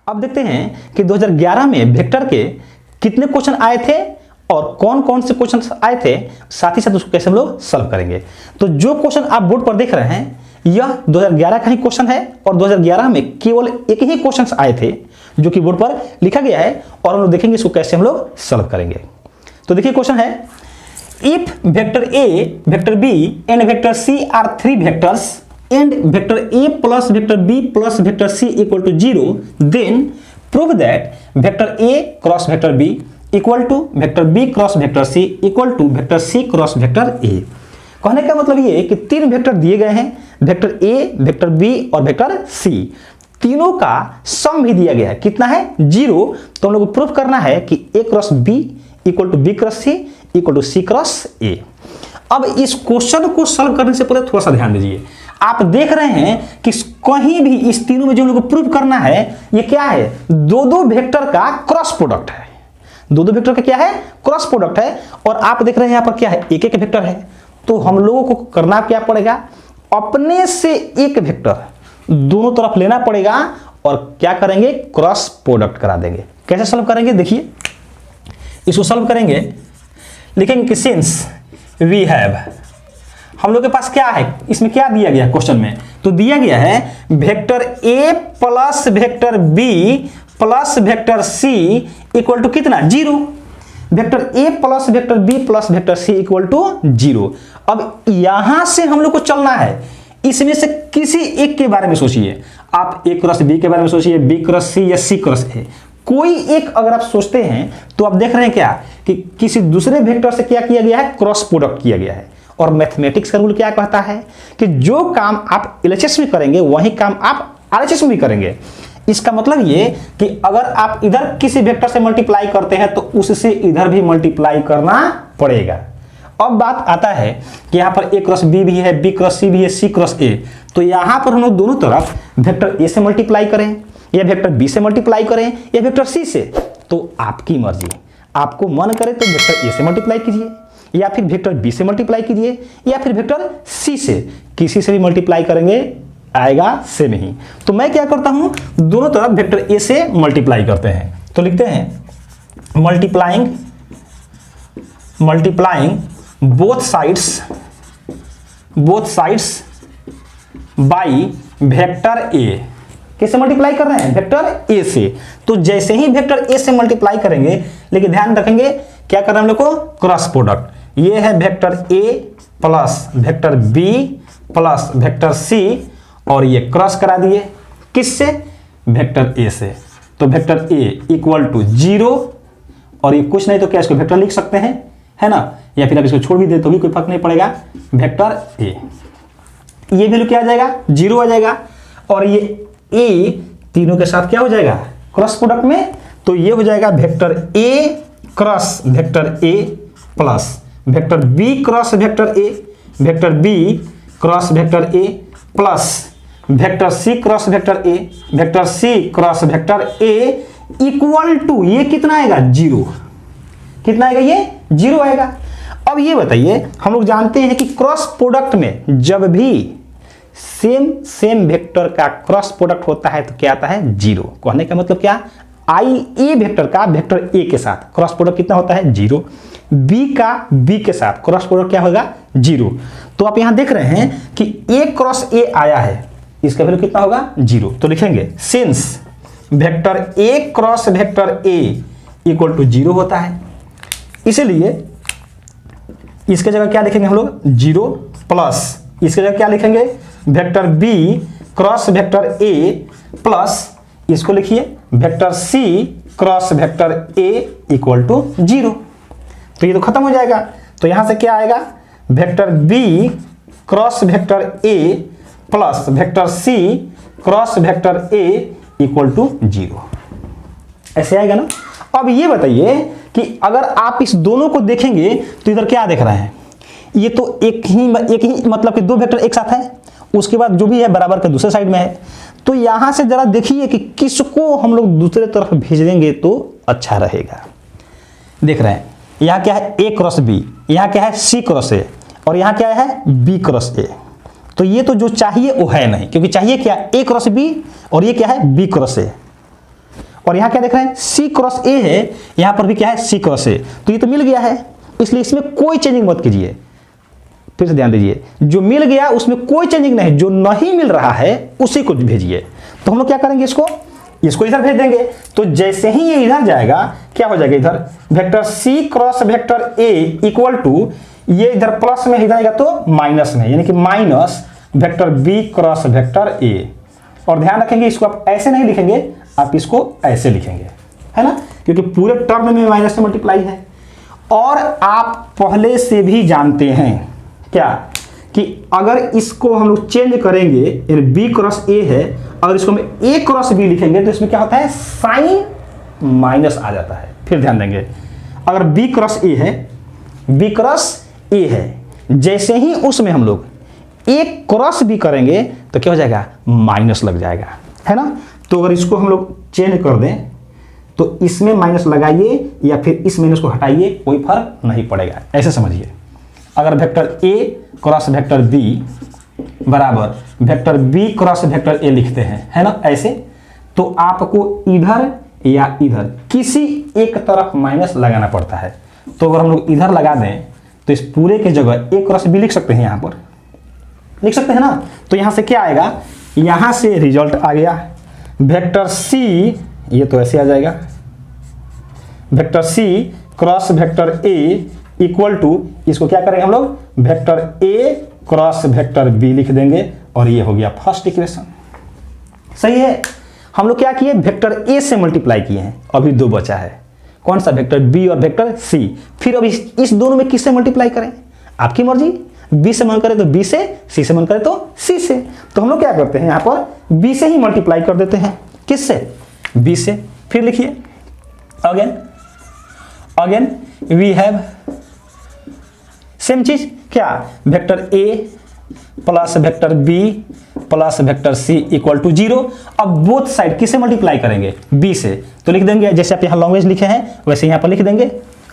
अब देखते हैं कि 2011 में वेक्टर के कितने क्वेश्चन आए थे और कौन कौन से क्वेश्चन आए थे, साथ ही साथ उसको कैसे हम लोग सॉल्व करेंगे। तो जो क्वेश्चन आप बोर्ड पर देख रहे हैं यह 2011 का ही क्वेश्चन है और 2011 में केवल एक ही क्वेश्चन आए थे जो कि बोर्ड पर लिखा गया है और हम लोग देखेंगे इसको कैसे हम लोग सॉल्व करेंगे। तो देखिए क्वेश्चन है, if vector A, vector B and vector C are three vectors and vector a plus vector b plus vector c equal to 0, then prove that vector a cross vector b equal to vector b cross vector c equal to vector c cross vector a। कहने का मतलब ये है कि तीन vector दिए गए हैं, वेक्टर a, वेक्टर b और वेक्टर c, तीनों का सम भी दिया गया है, कितना है 0। तो हम लोग को प्रूफ करना है कि a cross b equal to b cross c equal to c cross a। अब इस क्वेश्चन को सॉल्व करने से पहले थोड़ा सा ध्यान दीजिए, आप देख रहे हैं कि कहीं भी इस तीनों में जो हम लोग को प्रूव करना है ये क्या है, दो दो वेक्टर का क्रॉस प्रोडक्ट है, दो दो वेक्टर का क्या है क्रॉस प्रोडक्ट है। और आप देख रहे हैं यहाँ पर क्या है, एक एक वेक्टर है। तो हम लोगों को करना क्या पड़ेगा, अपने से एक वेक्टर दोनों तरफ लेना पड़ेगा और क्या करेंगे, क्रॉस प्रोडक्ट करा देंगे। कैसे सॉल्व करेंगे, देखिए इसको सॉल्व करेंगे, लिखेंगे कि सिंस वी हैव, हम लोग के पास क्या है, इसमें क्या दिया गया क्वेश्चन में, तो दिया गया है vector a plus vector b plus vector c equal to कितना 0, vector a plus vector b plus vector c equal to 0। अब यहां से हम लोग को चलना है, इसमें से किसी एक के बारे में सोचिए, आप a क्रॉस b के बारे में सोचिए, b क्रॉस c या c क्रॉस a, कोई एक अगर आप सोचते हैं तो आप देख रहे हैं क्या कि किसी दूसरे वेक्टर से क्या किया गया है, क्रॉस प्रोडक्ट किया गया है। और मैथमेटिक्स का रूल क्या कहता है कि जो काम आप एलएचएस में करेंगे वही काम आप आरएचएस में भी करेंगे। इसका मतलब ये कि अगर आप इधर किसी वेक्टर से मल्टीप्लाई करते हैं तो उससे इधर भी मल्टीप्लाई करना पड़ेगा। अब बात आता है कि यहाँ पर a क्रॉस b भी है, b क्रॉस c भी है, c क्रॉस a, तो यहाँ पर हम लोग दोनों तरफ वेक्टर a से मल्टीप्लाई करें या वेक्टर b से मल्टीप्लाई करें या वेक्टर c से, तो आपकी मर्जी, आपको मन करे तो वेक्टर a से मल्टीप्लाई कीजिए या फिर वेक्टर b से मल्टीप्लाई कीजिए या फिर वेक्टर c से, किसी से भी मल्टीप्लाई करेंगे आएगा सेम ही। तो मैं क्या करता हूं, दोनों तरफ वेक्टर a से मल्टीप्लाई करते हैं। तो लिखते हैं multiplying both sides by vector a। किससे मल्टीप्लाई कर रहे हैं, वेक्टर a से। तो जैसे ही वेक्टर a से मल्टीप्लाई करेंगे, लेकिन ध्यान रखेंगे क्या कर रहे हैं हम लोग को, क्रॉस प्रोडक्ट। ये है vector a plus vector b plus vector c और ये क्रॉस करा दिए किससे, वेक्टर a से। तो वेक्टर a इक्वल टू 0 और ये कुछ नहीं तो क्या इसको वेक्टर लिख सकते हैं, है ना, या फिर आप इसको छोड़ भी दे तो भी कोई फर्क नहीं पड़ेगा, वेक्टर a। ये वैल्यू क्या आ जाएगा, 0 आ जाएगा और ये a तीनों के साथ क्या हो जाएगा, क्रॉस प्रोडक्ट में। तो ये हो जाएगा vector a cross vector a plus vector b cross vector a, vector b cross vector a plus vector c cross vector a, vector c cross vector a equal to ये कितना आएगा, 0। कितना आएगा, ये 0 आएगा। अब ये बताइए, हम लोग जानते हैं कि क्रॉस प्रोडक्ट में जब भी सेम वेक्टर का क्रॉस प्रोडक्ट होता है तो क्या आता है, 0। कहने का मतलब क्या, ए वेक्टर का वेक्टर ए के साथ क्रॉस प्रोडक्ट कितना होता है, 0। बी का बी के साथ क्रॉस प्रोडक्ट क्या होगा, 0। तो आप यहां देख रहे हैं कि ए क्रॉस ए आया है, इसका वैल्यू कितना होगा, 0। तो लिखेंगे since vector A cross vector A equal to 0 होता है, इसलिए इसके जगह क्या लिखेंगे हम लोग, 0 प्लस इसके जगह क्या लिखेंगे, vector B cross vector A plus इसको लिखिए vector C cross vector A equal to 0। तो ये तो खत्म हो जाएगा। तो यहां से क्या आएगा, vector B cross vector A plus vector C cross vector A equal to 0, ऐसे आएगा ना। अब ये बताइए कि अगर आप इस दोनों को देखेंगे तो इधर क्या देख रहे हैं, ये तो एक ही मतलब कि दो वेक्टर एक साथ है, उसके बाद जो भी है बराबर के दूसरे साइड में है। तो यहां से जरा देखिए कि किसको हम लोग दूसरे तरफ भेज देंगे तो अच्छा रहेगा। देख रहे हैं यहाँ क्या है, ए क्रॉस बी, यहाँ क्या है सी क्रॉस ए और यहाँ क्या है बी क्रॉस ए। तो ये तो जो चाहिए वो है नहीं, क्योंकि चाहिए क्या, ए क्रॉस बी और ये क्या है बी क्रॉस ए। और यहाँ क्या देख रहे हैं सी क्रॉस ए है, यहाँ पर भी क्या है सी क्रॉस ए, तो ये तो मिल गया है, इसलिए इसमें कोई चेंजिंग मत कीजिए। फिर से ध्यान दीजिए, जो मिल गया उसमें कोई चेंजिंग नहीं, जो नहीं मिल रहा है उसी को भेजिए। तो हम लोग क्या करेंगे, इसको इधर भेज देंगे। तो जैसे ही ये इधर जाएगा क्या हो जाएगा, इधर vector C cross vector A equal to, ये इधर प्लस में इधर आएगा तो माइनस में, यानी कि minus vector B cross vector A. और ध्यान रखेंगे इसको आप ऐसे नहीं लिखेंगे, आप इसको ऐसे लिखेंगे, है ना, क्योंकि पूरे टर्म में माइनस से मल्टीप्लाई है। और आप पहले से भी जानते हैं क्या कि अगर इसको हम लोग चेंज करेंगे, यानी बी क्रॉस ए है, अगर इसको हम ए क्रॉस बी लिखेंगे तो इसमें क्या होता है साइन माइनस आ जाता है। फिर ध्यान देंगे, अगर बी क्रॉस ए है, बी क्रॉस ए है, जैसे ही उसमें हम लोग ए क्रॉस बी करेंगे तो क्या हो जाएगा माइनस लग जाएगा, है ना। तो अगर इसको हम लोग चेंज कर दें तो इसमें माइनस लगाइए या फिर इस माइनस को हटाइए, कोई फर्क नहीं पड़ेगा, ऐसे समझिए। अगर vector A cross vector B बराबर vector B cross vector A लिखते हैं, है ना, ऐसे, तो आपको इधर या इधर किसी एक तरफ माइनस लगाना पड़ता है। तो अगर हम लोग इधर लगा दें तो इस पूरे के जगह ए क्रॉस बी लिख सकते हैं, यहां पर लिख सकते हैं ना। तो यहां से क्या आएगा, यहां से रिजल्ट आ गया वेक्टर सी, ये तो ऐसे आ जाएगा vector C cross vector A equal to, इसको क्या करेंगे हम लोग vector A cross vector B लिख देंगे, और ये हो गया फर्स्ट इक्वेशन। सही है, हम लोग क्या किए वेक्टर ए से मल्टीप्लाई किए हैं, अभी दो बचा है, कौन सा वेक्टर बी और वेक्टर सी। फिर अब इस दोनों में किससे मल्टीप्लाई करें, आपकी मर्जी, बी से मन करे तो बी से, सी से मन करे तो सी से। तो हम लोग क्या करते हैं यहां पर बी से ही मल्टीप्लाई कर देते हैं, किससे, बी से। फिर लिखिए अगेन वी हैव सेम चीज, क्या vector A plus vector B plus vector C equal to 0। अब बोथ साइड किससे मल्टीप्लाई करेंगे, बी से, तो लिख देंगे जैसे आप यहां लैंग्वेज लिखे हैं वैसे यहां पर लिख देंगे।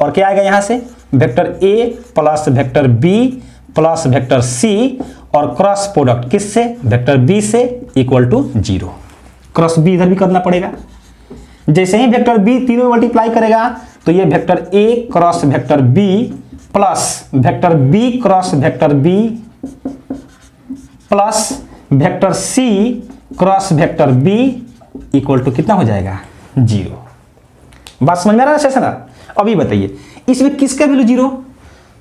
और क्या आएगा यहां से vector A plus vector B plus vector C, और क्रॉस प्रोडक्ट किससे, वेक्टर बी से इक्वल टू 0। क्रॉस बी इधर भी करना पड़ेगा, जैसे ही वेक्टर बी तीनों में मल्टीप्लाई करेगा तो ये vector A cross vector B plus vector B cross vector B plus vector C cross vector B equal to कितना हो जाएगा 0। बात समझ में आ रहा है शेषन? अभी बताइए इसमें किसका वैल्यू 0,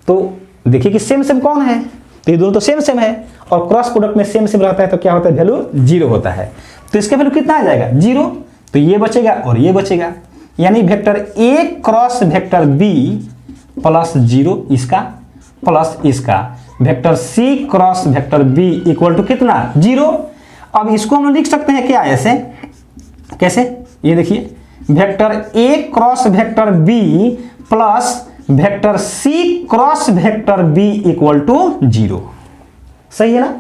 तो देखिए कि सेम सेम कौन है, तो ये दोनों तो सेम सेम है, और क्रॉस प्रोडक्ट में सेम सेम रहता है तो क्या होता है वैल्यू 0 होता है। तो इसका वैल्यू कितना आ जाएगा 0, तो ये बचेगा और ये बचेगा, यानी vector A cross vector B plus 0 इसका प्लस इसका, vector C cross vector B equal to कितना 0। अब इसको हम लिख सकते हैं क्या ऐसे, कैसे, ये देखिए vector A cross vector B plus vector C cross vector B equal to 0। सही है ना।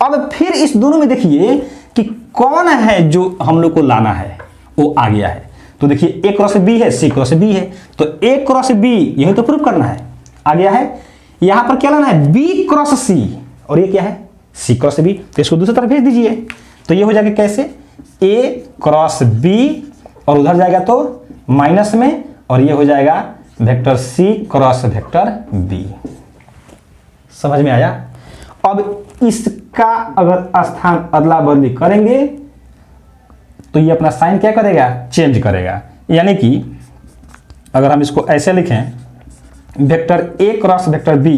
अब फिर इस दोनों में देखिए कि कौन है जो हम लोग को लाना है, वो आ गया है। तो देखिए ए क्रॉस बी है, सी क्रॉस बी है, तो ए क्रॉस बी यही तो प्रूव करना है, आ गया है। यहां पर क्या लाना है बी क्रॉस सी, और ये क्या है सी क्रॉस बी, तो इसको दूसरी तरफ भेज दीजिए। तो ये हो जाएगा कैसे ए क्रॉस बी, और उधर जाएगा तो माइनस में, और ये हो जाएगा vector C cross vector B. समझ में आया। अब इसका अगर स्थान अदला बदली करेंगे तो ये अपना साइन क्या करेगा चेंज करेगा, यानी कि अगर हम इसको ऐसे लिखें vector A cross vector B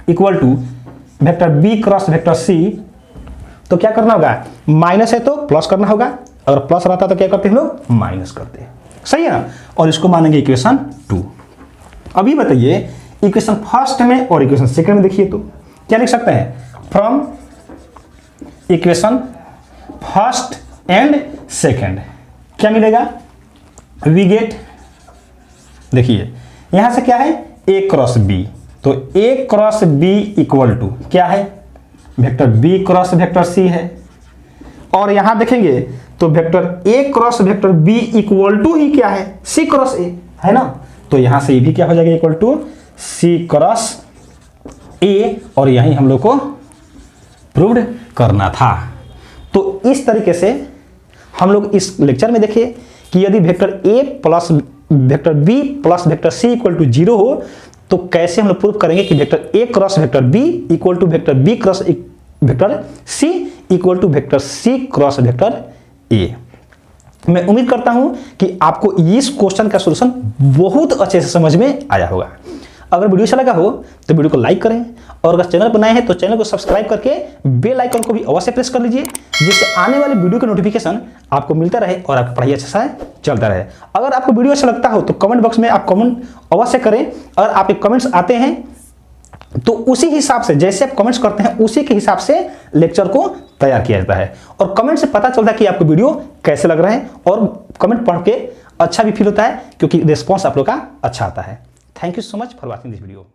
equal to vector B cross vector C, तो क्या करना होगा, माइनस है तो प्लस करना होगा, अगर प्लस रहता तो क्या करते हैं लोग माइनस करते हैं। सही है ना। और इसको मानेंगे इक्वेशन 2। अभी बताइए इक्वेशन फर्स्ट में और इक्वेशन सेकंड में देखिए तो क्या लिख सकते हैं, from equation first and second क्या मिलेगा, वी गेट, देखिए यहां से क्या है ए क्रॉस बी, तो A cross B equal to क्या है vector B cross vector C है, और यहां देखेंगे तो vector A cross vector B equal to ही क्या है सी क्रॉस ए, है ना। तो यहां से ये भी क्या हो जाएगा equal to C cross A, और यही हम लोग को प्रूव्ड करना था। तो इस तरीके से हम लोग इस लेक्चर में देखे कि यदि vector A plus vector B plus vector C equal to 0 हो तो कैसे हम लोग प्रूव करेंगे कि vector A cross vector B equal to vector B cross vector C equal to vector C cross vector A. मैं उम्मीद करता हूं कि आपको इस क्वेश्चन का सॉल्यूशन बहुत अच्छे से समझ में आया होगा। अगर वीडियो अच्छा लगा हो तो वीडियो को लाइक करें और अगर चैनल पर नए हैं तो चैनल को सब्सक्राइब करके बेल आइकन को भी अवश्य प्रेस कर लीजिए, जिससे आने वाले वीडियो का नोटिफिकेशन आपको मिलता रहे और आपकी पढ़ाई अच्छे से चलता रहे। अगर आपको वीडियो अच्छा लगता हो तो कमेंट बॉक्स में आप कमेंट अवश्य करें। अगर आपके कमेंट्स आते हैं तो उसी हिसाब से, जैसे आप कमेंट्स करते हैं उसी के हिसाब से लेक्चर को तैयार किया जाता है और कमेंट से पता चलता है कि आपको वीडियो कैसे लग रहे हैं और कमेंट पढ़ के अच्छा भी फील होता है क्योंकि रिस्पॉन्स आप लोग का अच्छा आता है। Thank you so much for watching this video.